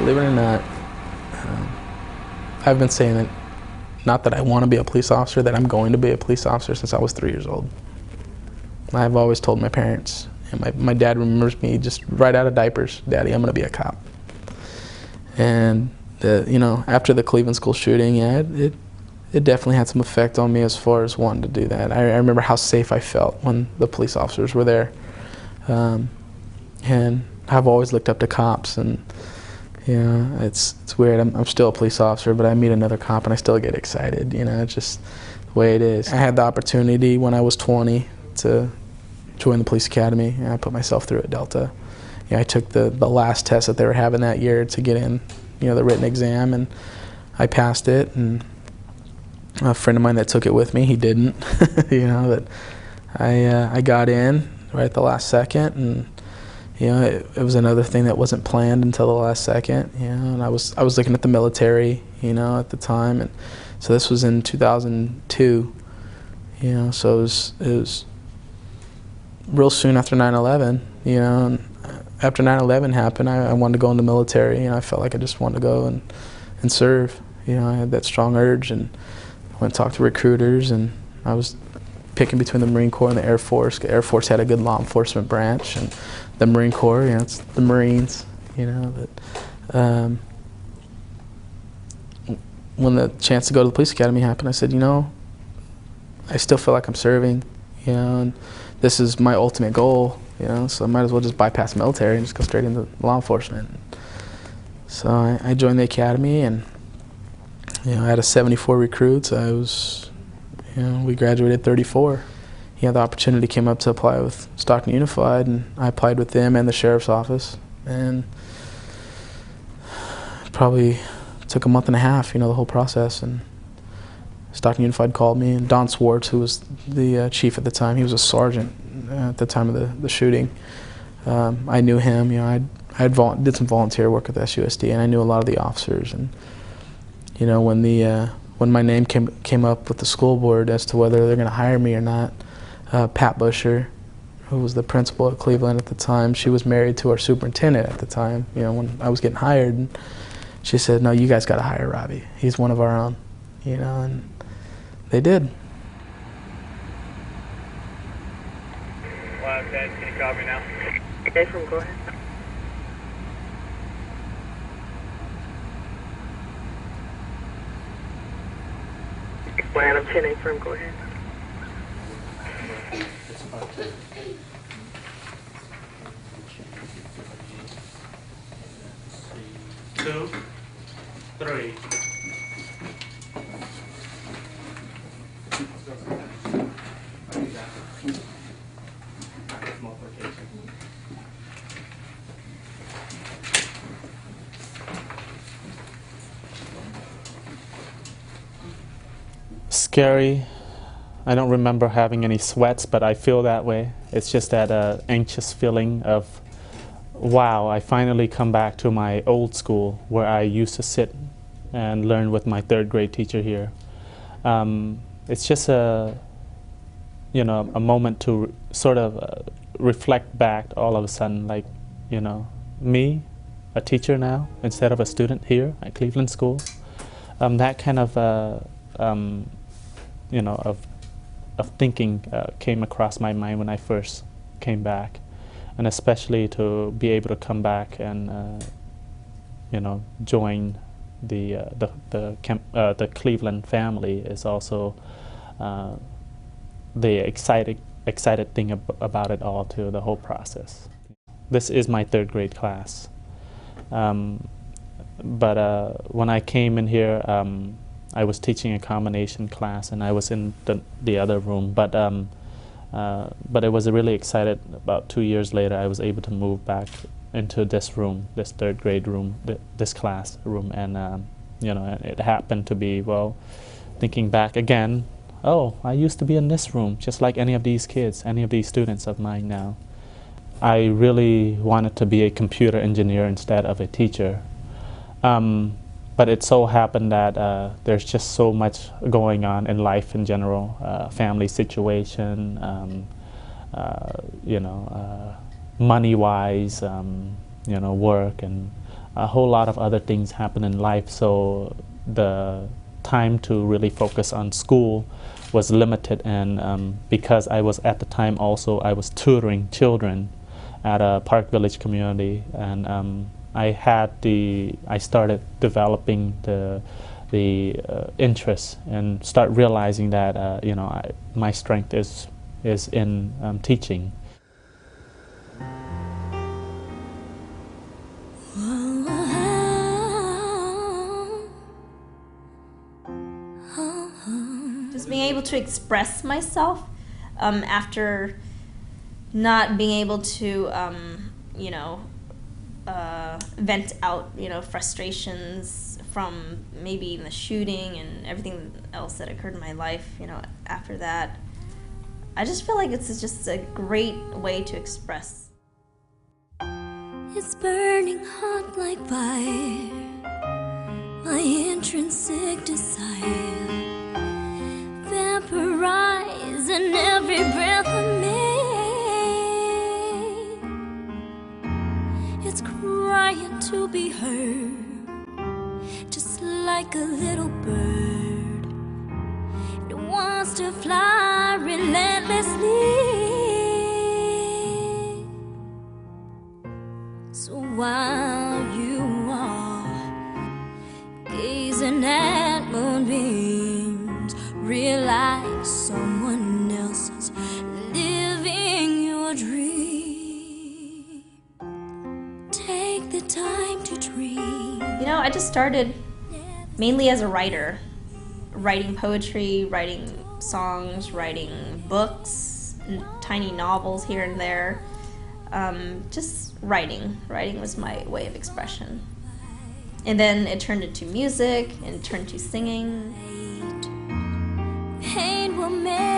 Believe it or not, I've been saying it, not that I want to be a police officer, that I'm going to be a police officer since I was 3 years old. I've always told my parents, and my dad remembers me just right out of diapers, "Daddy, I'm going to be a cop." And you know, after the Cleveland school shooting, yeah, it definitely had some effect on me as far as wanting to do that. I remember how safe I felt when the police officers were there. And I've always looked up to cops, and you know, it's weird. I'm still a police officer, but I meet another cop and I still get excited. You know, it's just the way it is. I had the opportunity when I was 20 to join the police academy, and I put myself through at Delta. You know, I took the last test that they were having that year to get in, you know, the written exam, and I passed it. And a friend of mine that took it with me, he didn't. You know, that I got in right at the last second, and you know, it was another thing that wasn't planned until the last second. You know, and I was looking at the military, you know, at the time, and so this was in 2002. You know, so it was real soon after 9/11. You know, and after 9/11 happened, I wanted to go in the military. You know, I felt like I just wanted to go and serve. You know, I had that strong urge, and I went and talked to recruiters, and I was picking between the Marine Corps and the Air Force. The Air Force had a good law enforcement branch, and the Marine Corps, you know, it's the Marines. You know, but when the chance to go to the police academy happened, I said, you know, I still feel like I'm serving. You know, and this is my ultimate goal. You know, so I might as well just bypass the military and just go straight into law enforcement. So I joined the academy, and you know, I had a 74 recruits. I was, you know, we graduated 34. Yeah, the opportunity came up to apply with Stockton Unified, and I applied with them and the sheriff's office, and it probably took a month and a half, you know, the whole process. And Stockton Unified called me, and Don Swartz, who was the chief at the time, he was a sergeant at the time of the shooting. I knew him. You know, I did some volunteer work with SUSD, and I knew a lot of the officers. And you know, when my name came up with the school board as to whether they're going to hire me or not, Pat Busher, who was the principal at Cleveland at the time, she was married to our superintendent at the time. You know, when I was getting hired, and she said, "No, you guys got to hire Robbie. He's one of our own." You know, and they did. Wow, Dad, can you call me now? Okay, from go ahead. Plan of 10 from go ahead. Two, three. Scary. I don't remember having any sweats, but I feel that way. It's just that anxious feeling of, wow, I finally come back to my old school where I used to sit and learn with my third grade teacher here. It's just a moment to sort of reflect back all of a sudden, like, you know, me, a teacher now, instead of a student here at Cleveland School. That kind of you know, of thinking came across my mind when I first came back, and especially to be able to come back and you know, join the Cleveland family is also the excited thing about it all too, the whole process. This is my third grade class, but when I came in here, I was teaching a combination class, and I was in the other room. But I was really excited. About 2 years later, I was able to move back into this room, this third grade room, this class room, and you know, it happened to be, well, thinking back again. Oh, I used to be in this room, just like any of these kids, any of these students of mine now. I really wanted to be a computer engineer instead of a teacher. But it so happened that there's just so much going on in life in general, family situation, you know, money-wise, you know, work, and a whole lot of other things happen in life, so the time to really focus on school was limited. And because I was at the time also, I was tutoring children at a Park Village community, and I started developing the interest and start realizing that my strength is in teaching. Just being able to express myself after not being able to, vent out, frustrations from maybe the shooting and everything else that occurred in my life, after that. I just feel like it's just a great way to express. It's burning hot like fire, my intrinsic desire, vaporizing every breath of me. It's crying to be heard, just like a little bird. It wants to fly relentlessly. So while you are gazing at moonbeams, realize someone else is living your dream. Take the time to dream. I just started mainly as a writer, writing poetry, writing songs, writing books, tiny novels here and there. Just writing. Writing was my way of expression. And then it turned into music, and turned to singing. Pain will make